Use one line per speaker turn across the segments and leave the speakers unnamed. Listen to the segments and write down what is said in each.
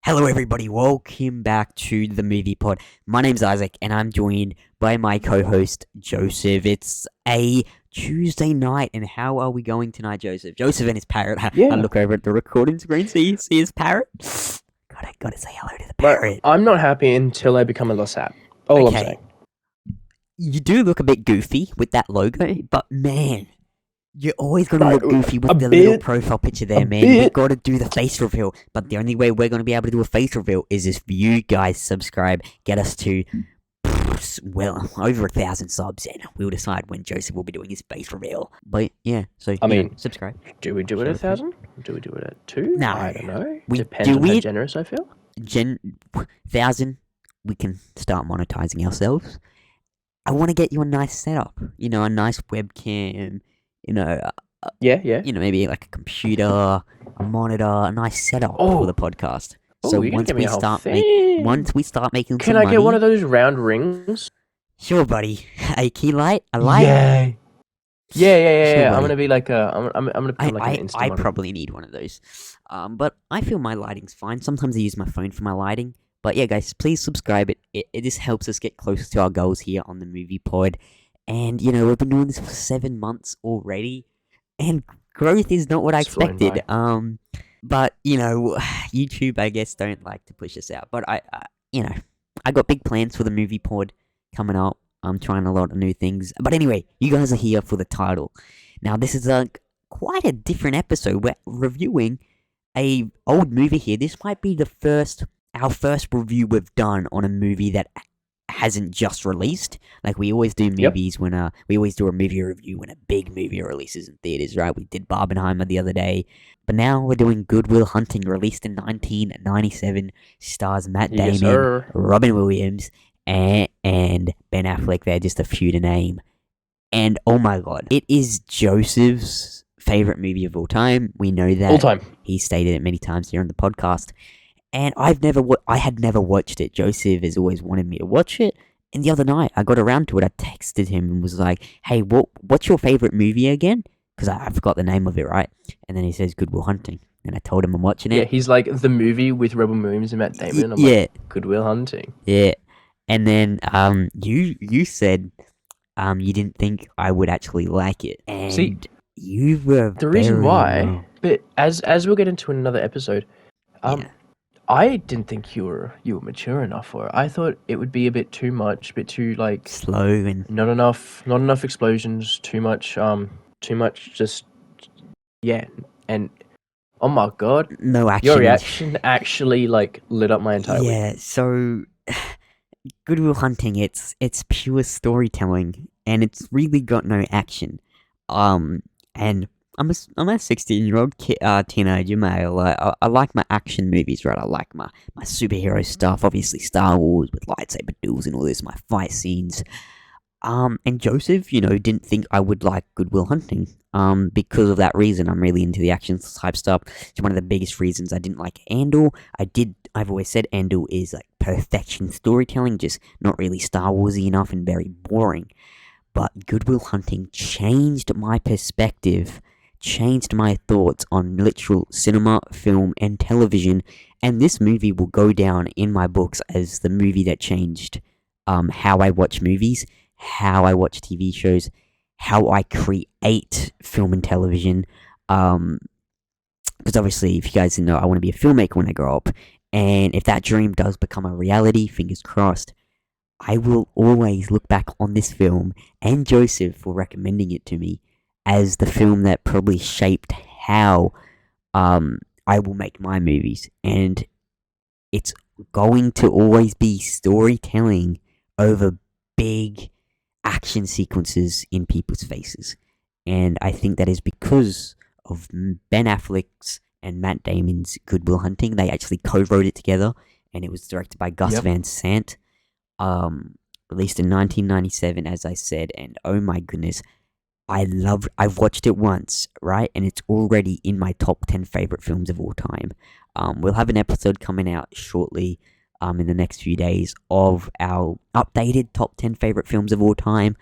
Hello, everybody. Welcome back to the Movie Pod. My name's Isaac, and I'm joined by my co-host Joseph. It's a Tuesday night, and how are we going tonight, Joseph? Joseph and his parrot. I look over at the recording screen. See his parrot. Gotta say hello to the parrot.
I'm not happy until I become a LoSap. All I'm saying.
You do look a bit goofy with that logo, but man, you're always going to look goofy with the little profile picture there, man. We've got to do the face reveal. But the only way we're going to be able to do a face reveal is if you guys subscribe. Get us to, well, over 1,000 subs, and we'll decide when Joseph will be doing his face reveal. But yeah, so subscribe.
Do we do it at 1,000? Do we do it at 2?
No.
I don't know.
We
Depends on how generous I feel.
1,000, we can start monetizing ourselves. I want to get you a nice setup. You know, a nice webcam. You know, You know, maybe like a computer, a monitor, a nice setup for the podcast. So once we start making,
can I get one of those round rings?
Sure, buddy. A key light, a light.
Yeah.
Sure,
I'm gonna be like I'm gonna put like an instant.
I probably need one of those. But I feel my lighting's fine. Sometimes I use my phone for my lighting. But yeah, guys, please subscribe. It just helps us get closer to our goals here on the Movie Pod. And, you know, we've been doing this for 7 months already, and growth is not what I expected. But, you know, YouTube, I guess, don't like to push us out. But, I got big plans for the Movie Pod coming up. I'm trying a lot of new things. But anyway, you guys are here for the title. Now, this is quite a different episode. We're reviewing a old movie here. This might be our first review we've done on a movie that hasn't just released. Like, we always do movies when we always do a movie review when a big movie releases in theaters, right? We did Barbenheimer the other day, but now we're doing Good Will Hunting, released in 1997, stars Matt Damon, Robin Williams, and Ben Affleck. They're just a few to name. And oh my god, it is Joseph's favorite movie of all time. We know that.
All time.
He stated it many times here on the podcast. And I had never watched it. Joseph has always wanted me to watch it. And the other night, I got around to it. I texted him and was like, hey, what's your favorite movie again? Because I forgot the name of it, right? And then he says Good Will Hunting. And I told him I'm watching it.
Yeah, he's like, the movie with Robin Williams and Matt Damon. I'm like, Good Will Hunting.
Yeah. And then you said you didn't think I would actually like it. And
see,
you were
the reason why, but as we'll get into another episode, I didn't think you were mature enough for it. I thought it would be a bit too much, a bit too like
slow and
not enough explosions, too much just and oh my god,
no action.
Your reaction actually like lit up my entire week.
Yeah, so Good Will Hunting, it's pure storytelling, and it's really got no action. And I'm a 16-year-old teenager male. I like my action movies, right? I like my superhero stuff. Obviously, Star Wars with lightsaber duels and all this. My fight scenes. And Joseph, you know, didn't think I would like Good Will Hunting. Because of that reason, I'm really into the action type stuff. It's one of the biggest reasons I didn't like Andor. I've always said Andor is like perfection storytelling, just not really Star Warsy enough and very boring. But Good Will Hunting changed my perspective. Changed my thoughts on literal cinema, film, and television, and this movie will go down in my books as the movie that changed how I watch movies, how I watch TV shows, how I create film and television. Because obviously, if you guys know, I want to be a filmmaker when I grow up, and if that dream does become a reality, fingers crossed, I will always look back on this film and Joseph for recommending it to me as the film that probably shaped how I will make my movies. And it's going to always be storytelling over big action sequences in people's faces. And I think that is because of Ben Affleck's and Matt Damon's Good Will Hunting. They actually co-wrote it together, and it was directed by Gus Van Sant. Released in 1997, as I said, and oh my goodness, I've watched it once, right? And it's already in my top 10 favorite films of all time. We'll have an episode coming out shortly in the next few days of our updated top 10 favorite films of all time.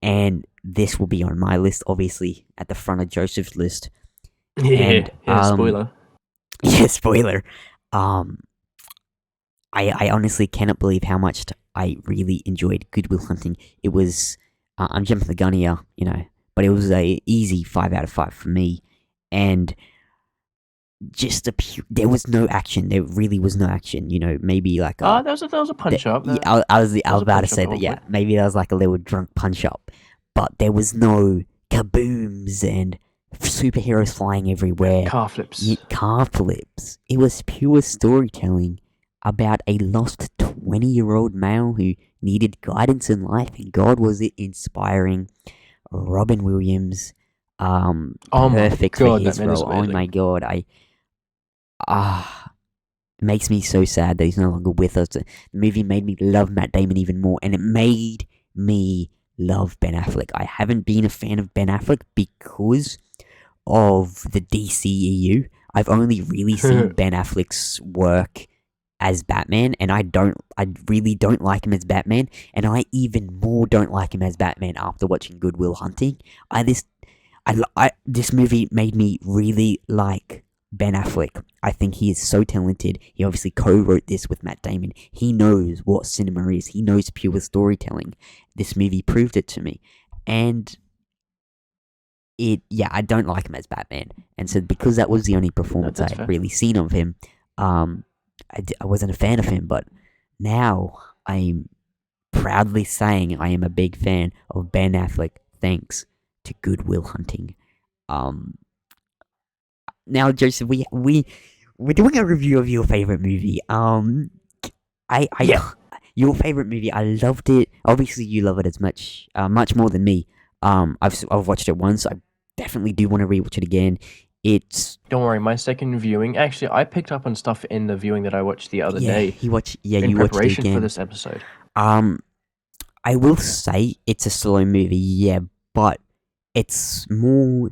And this will be on my list, obviously, at the front of Joseph's list.
Yeah, spoiler.
Yeah, spoiler. I honestly cannot believe how much I really enjoyed Good Will Hunting. It was, I'm jumping the gun here, but it was a easy 5 out of 5 for me, and just there was no action. There really was no action. Maybe like
There was a punch up.
yeah,
There
I was
was a
about to
punch up
say
at
that.
one
Yeah,
point.
maybe there was like a little drunk punch up, but there was no kabooms and superheroes flying everywhere.
Car flips.
Car flips. It was pure storytelling about a lost 20-year-old male who needed guidance in life, and God, was it inspiring. Robin Williams,
Oh my
perfect for
god, that
his
man is
role. Oh my
amazing.
God, it makes me so sad that he's no longer with us. The movie made me love Matt Damon even more, and it made me love Ben Affleck. I haven't been a fan of Ben Affleck because of the DCEU. I've only really seen Ben Affleck's work as Batman, and I really don't like him as Batman, and I even more don't like him as Batman after watching Good Will Hunting. This movie made me really like Ben Affleck. I think he is so talented. He obviously co-wrote this with Matt Damon. He knows what cinema is. He knows pure storytelling. This movie proved it to me, and I don't like him as Batman, and so because that was the only performance I
That's
had
fair.
really seen of him, I wasn't a fan of him. But now I'm proudly saying I am a big fan of Ben Affleck, thanks to Good Will Hunting. Um, Now, Joseph, we're doing a review of your favorite movie.
Yeah.
Your favorite movie. I loved it. Obviously, you love it as much more than me. I've watched it once. I definitely do want to rewatch it again. It's
Don't worry, my second viewing. Actually, I picked up on stuff in the viewing that I watched the other day
you watched
in
it
preparation for
again.
this episode.
Um, I will say it's a slow movie, yeah, but it's more.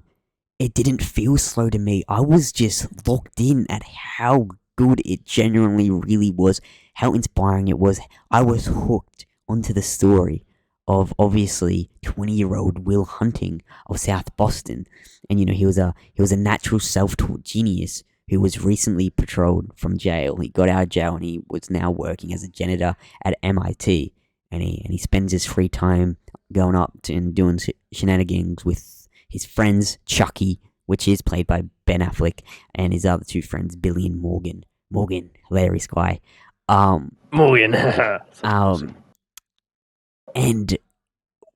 It didn't feel slow to me. I was just locked in at how good it genuinely really was, how inspiring it was. I was hooked onto the story of obviously 20-year-old Will Hunting of South Boston, and he was a natural self-taught genius who was recently patrolled from jail. He got out of jail and he was now working as a janitor at MIT, and he spends his free time going up and doing shenanigans with his friends Chucky, which is played by Ben Affleck, and his other two friends Billy and Morgan. Morgan, hilarious guy.
Morgan.
And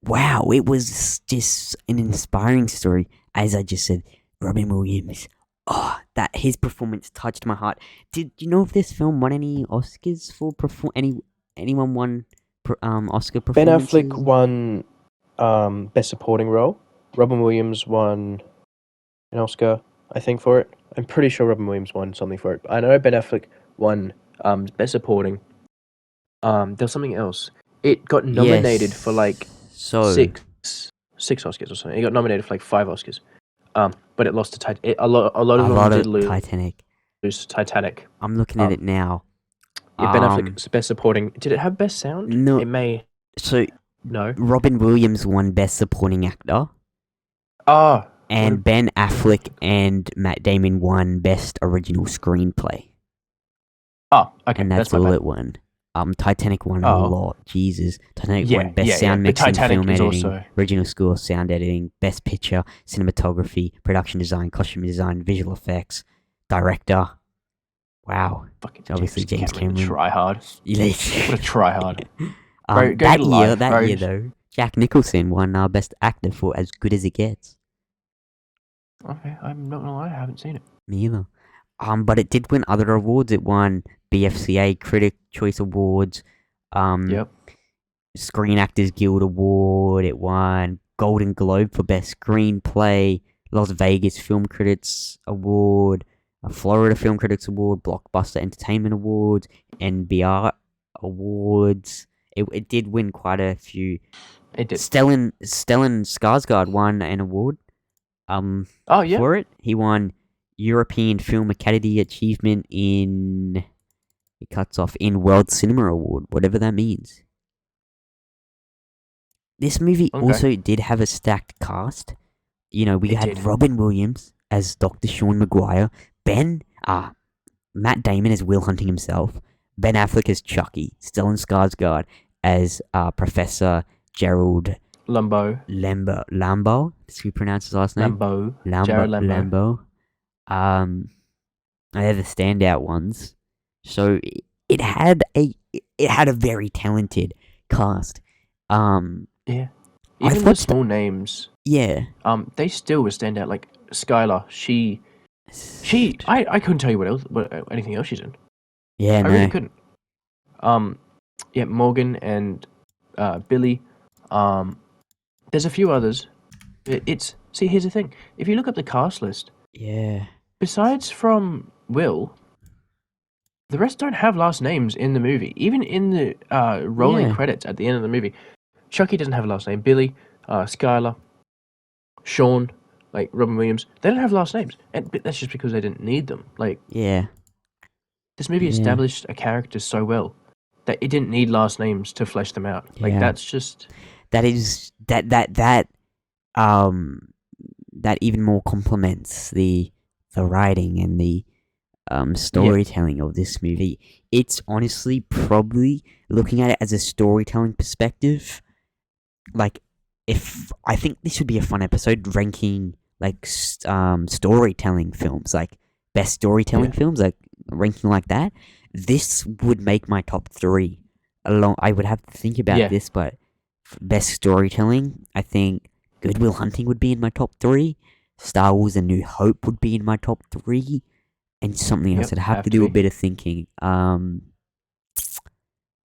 wow, it was just an inspiring story. As I just said, Robin Williams. Oh, that his performance touched my heart. Did you know if this film won any Oscars for anyone won Oscar
Ben
performances?
Affleck won Best Supporting Role. Robin Williams won an Oscar, I think, for it. I'm pretty sure Robin Williams won something for it. I know Ben Affleck won Best Supporting. There was something else. It got nominated for like six Oscars or something. It got nominated for like 5 Oscars. But it lost to a lot of them did lose.
Titanic.
Lose Titanic.
I'm looking at it now.
Yeah, Ben Affleck's Best Supporting. Did it have Best Sound?
No.
It may.
So
No.
Robin Williams won Best Supporting Actor.
Oh.
And Ben Affleck and Matt Damon won Best Original Screenplay.
Oh, okay.
And that's all it won. Titanic won a lot. Jesus. Titanic won Best Sound Mixing, Film Editing, Original Score, Sound Editing, Best Picture, Cinematography, Production Design, Costume Design, Visual Effects, Director. Wow.
Fucking
obviously James Cameron.
Try hard.
What
a try hard.
That year though, Jack Nicholson won Best Actor for As Good as It Gets.
Okay, I'm not gonna lie, I haven't seen it.
Me either. But it did win other awards. It won BFCA Critic Choice Awards.
Yep.
Screen Actors Guild Award. It won Golden Globe for Best Screenplay. Las Vegas Film Critics Award. Florida Film Critics Award. Blockbuster Entertainment Awards. NBR Awards. It did win quite a few.
It did.
Stellan Skarsgård won an award. For it, he won European Film Academy Achievement in. It cuts off in World Cinema Award, whatever that means. This movie also did have a stacked cast. We had Robin Williams as Dr. Sean Maguire, Matt Damon as Will Hunting himself, Ben Affleck as Chucky, Stellan Skarsgård as Professor Gerald Lambo. That's how you pronounce his last name.
Jared Lambo.
Lambo. They're the standout ones. So it had a very talented cast.
Yeah.
I
Even the
thought
small names,
yeah.
they still would stand out. Like Skylar, I couldn't tell you anything else she's in.
Yeah,
I
no.
really couldn't. Yeah, Morgan and Billy. There's a few others. See, here's the thing. If you look up the cast list,
Yeah.
besides from Will, the rest don't have last names in the movie. Even in the rolling
Yeah.
credits at the end of the movie, Chucky doesn't have a last name. Billy, Skylar, Sean, like Robin Williams, they don't have last names, but that's just because they didn't need them. Like
Yeah.
this movie
Yeah.
established a character so well that it didn't need last names to flesh them out. Like
Yeah.
that's just
That is that even more complements the writing and the storytelling of this movie. It's honestly probably, looking at it as a storytelling perspective, like, if I think this would be a fun episode, ranking like storytelling films, like best storytelling films, like ranking like that. This would make my top 3. I would have to think about this, but best storytelling, I think Good Will Hunting would be in my top 3. Star Wars: A New Hope would be in my top 3, and something else. I'd have to do a bit of thinking.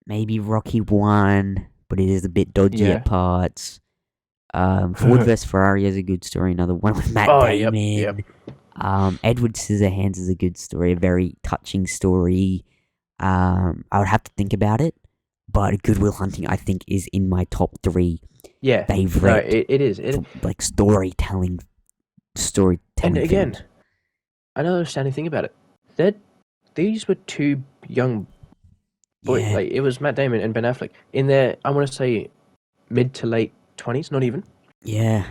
Maybe Rocky 1, but it is a bit dodgy at parts. Ford vs Ferrari is a good story. Another one with Matt Damon.
Yep.
Edward Scissorhands is a good story, a very touching story. I would have to think about it, but Good Will Hunting, I think, is in my top 3 favorite.
No, it is.
Like storytelling.
And again,
films.
another outstanding thing about it, these were 2 young boys.
Yeah.
Like it was Matt Damon and Ben Affleck in their, I want to say, mid to late 20s, not even.
Yeah.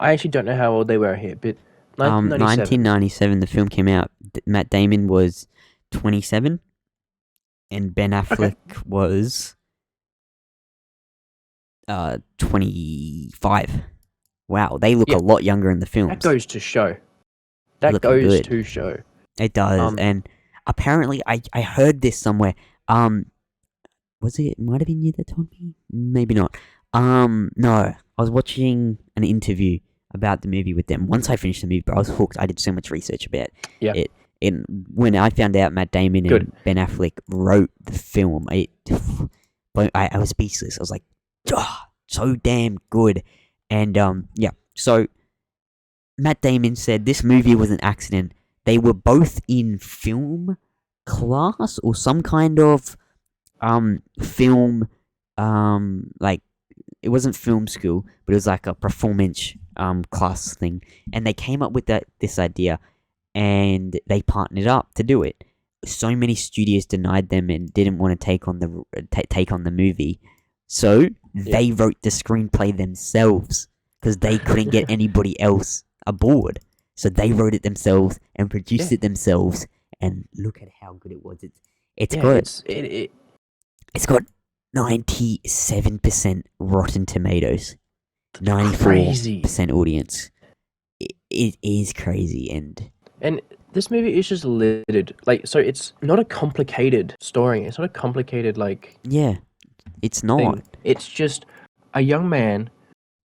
I actually don't know how old they were here, but
1997, the film came out. Matt Damon was 27, and Ben Affleck was 25. Wow, they look a lot younger in the films.
That goes to show.
It does, and apparently, I heard this somewhere. Was it? Might have been you that told me. Maybe not. No, I was watching an interview about the movie with them. Once I finished the movie, but I was hooked. I did so much research about it. And when I found out Matt Damon and Ben Affleck wrote the film, I was speechless. I was like, oh, so damn good. And so Matt Damon said this movie was an accident. They were both in film class or some kind of film, like, it wasn't film school, but it was like a performance class thing, and they came up with this idea, and they partnered up to do it. So many studios denied them and didn't want to take on the movie, so they wrote the screenplay themselves because they couldn't get anybody else aboard. So they wrote it themselves and produced it themselves, and look at how good it was. It's got 97% Rotten Tomatoes, 94% audience. It is crazy,
and this movie is just littered. Like, so it's not a complicated story. It's not a complicated
it's not.
Thing. It's just a young man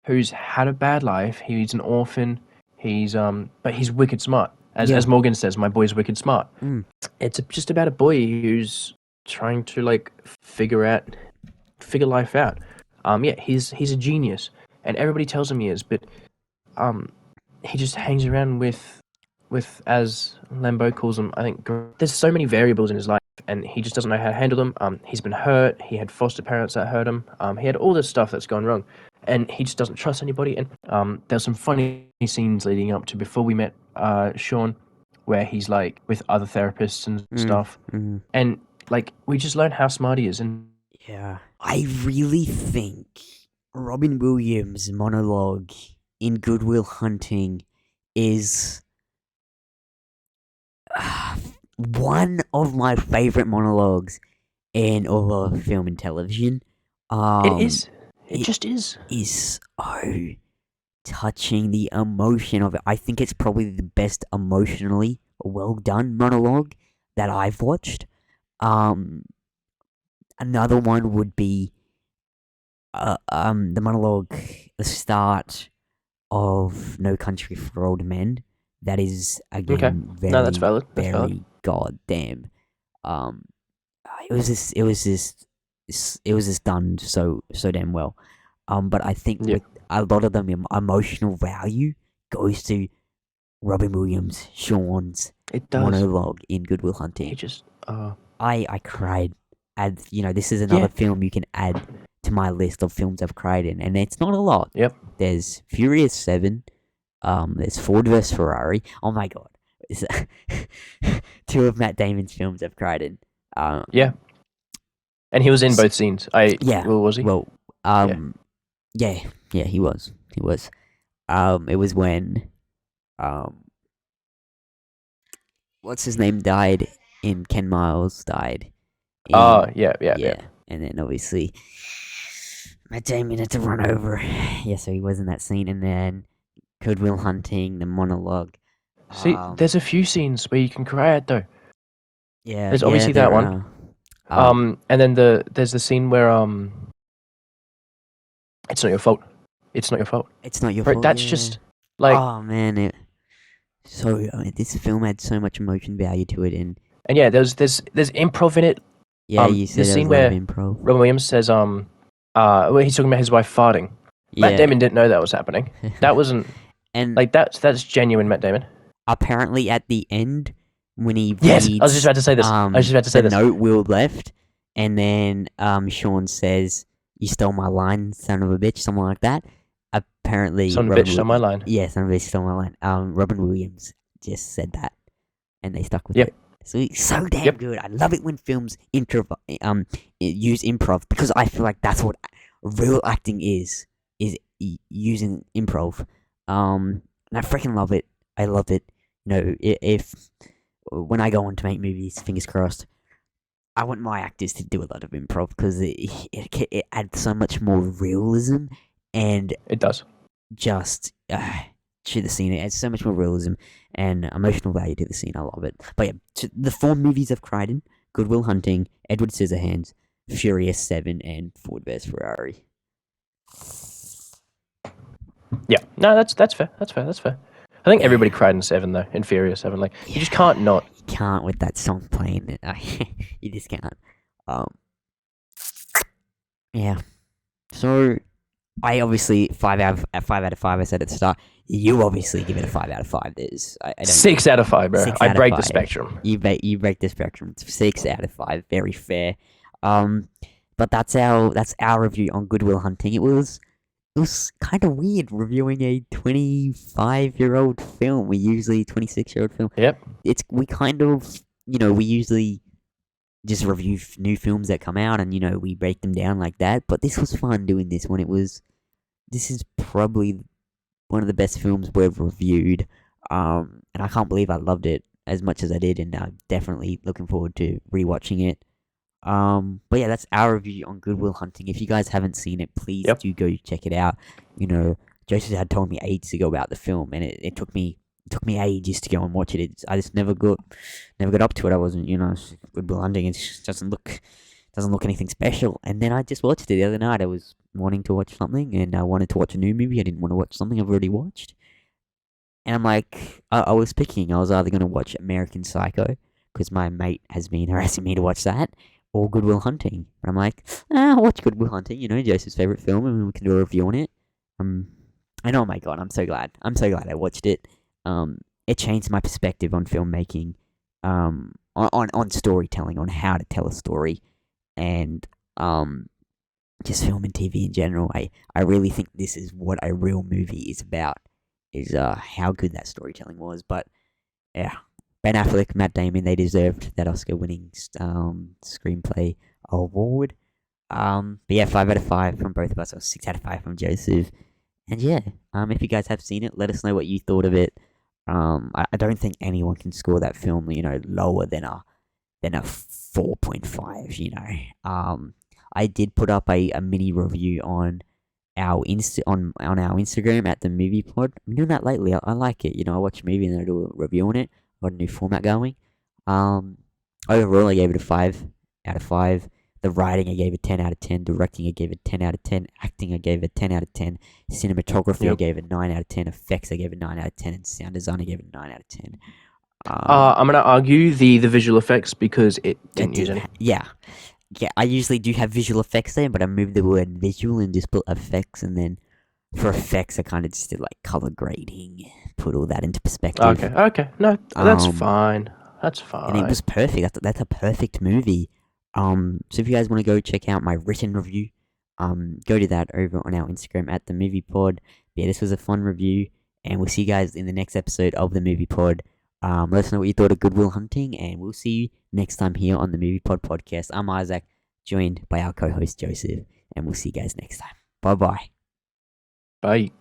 who's had a bad life. He's an orphan. But he's wicked smart. As Morgan says, my boy's wicked smart. It's just about a boy who's trying to figure life out. He's a genius, and everybody tells him he is. But he just hangs around with, as Lambeau calls him, I think. There's so many variables in his life, and he just doesn't know how to handle them. He's been hurt. He had foster parents that hurt him. He had all this stuff that's gone wrong, and he just doesn't trust anybody. And there's some funny scenes leading up to before we met Sean, where he's with other therapists and stuff, and we just learn how smart he is. And
I really think Robin Williams' monologue in Good Will Hunting is one of my favorite monologues in all of film and television.
It
Um,
is. It
it
just is.
is so touching. The emotion of it. I think it's probably the best emotionally well done monologue that I've watched. Um, Another one would be the monologue, the start of No Country for Old Men. That is
Okay.
again
No, that's
very,
valid. That's valid.
very goddamn. Um, it was just done so damn well. But I think
Yeah,
with a lot of them, emotional value goes to Robin Williams, Sean's
it does.
monologue in Good Will
He
Hunting.
just.
I cried. Add, this is
Yeah.
another film you can add to my list of films I've cried in, and it's not a lot.
Yep.
There's Furious 7. There's Ford vs Ferrari. Oh my god, Is two of Matt Damon's films I've cried in. Um,
Yeah. And he was in both scenes.
yeah.
Well, was he?
Well,
Yeah.
yeah, yeah, he was. He was. It was when um, what's his name died in Ken Miles died
Oh,
in
yeah.
yeah, and then obviously Matt Damon had to run over. Yeah, so he was in that scene, and then Good Will Hunting, the monologue.
See, there's a few scenes where you can cry at though.
Yeah,
There's
yeah,
obviously that
there
one.
are.
And then there's the scene where it's not your fault. It's not your fault.
It's not your
Right?
fault.
That's
Yeah.
just like,
Oh man, this film had so much emotion value to it, and
and yeah, there's improv in it.
yeah, you
The
said there was
scene
a lot of
where
improv.
Robin Williams says where he's talking about his wife farting. Matt
Yeah,
Damon didn't know that was happening. That wasn't
and
like that's genuine Matt Damon.
apparently at the end when he
Yes, I was just
reads
about to say this.
the note Will left, and then Sean says, "You stole my line, son of a bitch," something like that. Apparently,
Son of a bitch stole my line.
Yeah, son of a bitch stole my line. Robin Williams just said that, and they stuck with
Yep.
it. So damn
Yep.
good. I love it when films use improv because I feel like that's what real acting is using improv. And I freaking love it. I love it. If when I go on to make movies, fingers crossed, I want my actors to do a lot of improv because it adds so much more realism and
It does.
just to the scene. It adds so much more realism and emotional value to the scene. I love it. But yeah, the 4 movies I've cried in: Good Will Hunting, Edward Scissorhands, Furious 7, and Ford vs Ferrari.
Yeah. No, that's fair. That's fair. I think everybody cried in 7 though, in Furious 7. Like you just can't not.
You can't with that song playing. You just can't. Yeah. So I obviously 5 out of 5. I said at the start. You obviously give it a 5 out of 5. I don't
6 out of 5, bro.
6
I
out of
break the
5.
spectrum.
You break the spectrum. It's 6 out of 5. Very fair. But that's our review on Good Will Hunting. It was kind of weird reviewing a 25-year-old film. We usually 26-year-old film.
Yep.
We kind of we usually just review new films that come out and we break them down like that. But this was fun doing this one. This is probably one of the best films we've reviewed. And I can't believe I loved it as much as I did, and I'm definitely looking forward to rewatching it. But yeah, that's our review on Good Will Hunting. If you guys haven't seen it, please do go check it out. Joseph had told me ages ago about the film, and it took me ages to go and watch it. I just never got up to it. I wasn't, Good Will Hunting. It just doesn't look anything special. And then I just watched it the other night. I was wanting to watch something, and I wanted to watch a new movie. I didn't want to watch something I've already watched. And I'm like, I was picking. I was either going to watch American Psycho, because my mate has been harassing me to watch that, or Good Will Hunting. And I'm like, I'll watch Good Will Hunting, Joseph's favourite film, and we can do a review on it. And oh my god, I'm so glad. I'm so glad I watched it. It changed my perspective on filmmaking, on storytelling, on how to tell a story, and just film and TV in general. I really think this is what a real movie is about, is how good that storytelling was. But yeah, Ben Affleck, Matt Damon, they deserved that Oscar-winning screenplay award. But yeah, 5 out of 5 from both of us, or 6 out of 5 from Joseph. And yeah, if you guys have seen it, let us know what you thought of it. I don't think anyone can score that film, lower than a 4.5. I did put up a mini review on on our Instagram at the movie pod. I'm doing that lately. I like it. I watch a movie and then I do a review on it. Got a new format going. Um, Overall, I gave it a 5 out of 5. The writing, I gave it 10 out of 10. Directing, I gave it 10 out of 10. Acting, I gave it 10 out of 10. Cinematography, I
Yep.
gave it 9 out of 10. Effects, I gave it 9 out of 10. And sound design, I gave it 9 out of 10.
I'm gonna argue the visual effects because it didn't use any.
Yeah. Yeah, I usually do have visual effects there, but I moved the word visual and just put effects, and then for effects, I kind of just did like color grading, put all that into perspective.
Okay, no, that's
Um,
fine. That's
and it was
fine.
perfect. That's a perfect movie. So if you guys want to go check out my written review, go to that over on our Instagram at the movie pod. Yeah, this was a fun review, and we'll see you guys in the next episode of the movie pod. Let us know what you thought of Good Will Hunting, and we'll see you next time here on the Movie Pod podcast. I'm Isaac, joined by our co-host Joseph, and we'll see you guys next time. Bye bye.
Bye.